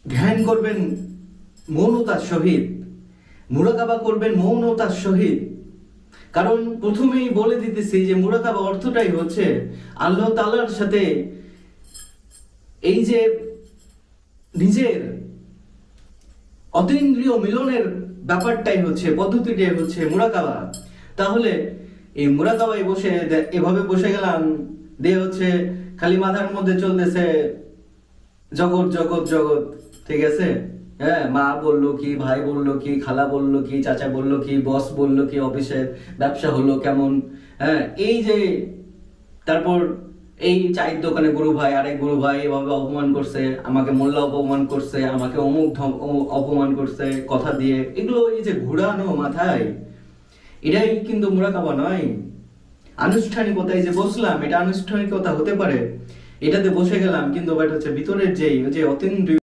ধ্যান করবেন মৌনতার সহিত, মুরাকাবা করবেন মৌনতার সহিত। কারণ প্রথমেই বলে দিতেছি যে মুরাকাবা অর্থটাই হচ্ছে আল্লাহ তাআলার সাথে এই যে নিজের অতীন্দ্রিয় মিলনের ব্যাপারটাই হচ্ছে, পদ্ধতিটাই হচ্ছে মুরাকাবা। তাহলে এই মুরাকাবায় বসে এভাবে বসে গেলাম, দিয়ে হচ্ছে খালি মাথার মধ্যে চলতেছে জগৎ জগৎ জগৎ, ঠিক আছে? হ্যাঁ, মা বললো কি, ভাই বললো কি, খালা বললো কি, চাচা বললো কি, বস বললো কি, অফিসের ব্যবসা হলো কেমন, হ্যাঁ, এই যে তারপর এই চায়ের দোকানে গুরু ভাই, আরেক গুরু ভাই এভাবে অপমান করছে আমাকে, মোল্লা অপমান করছে আমাকে, অপমান করছে কথা দিয়ে, এগুলো এই যে ঘুরানো মাথায়, এটাই কিন্তু মুরাকাবা নয়। আনুষ্ঠানিকতায় যে বসলাম, এটা আনুষ্ঠানিকতা হতে পারে, এটাতে বসে গেলাম, কিন্তু বাট হচ্ছে ভিতরের যে অতীন্দ্রিয়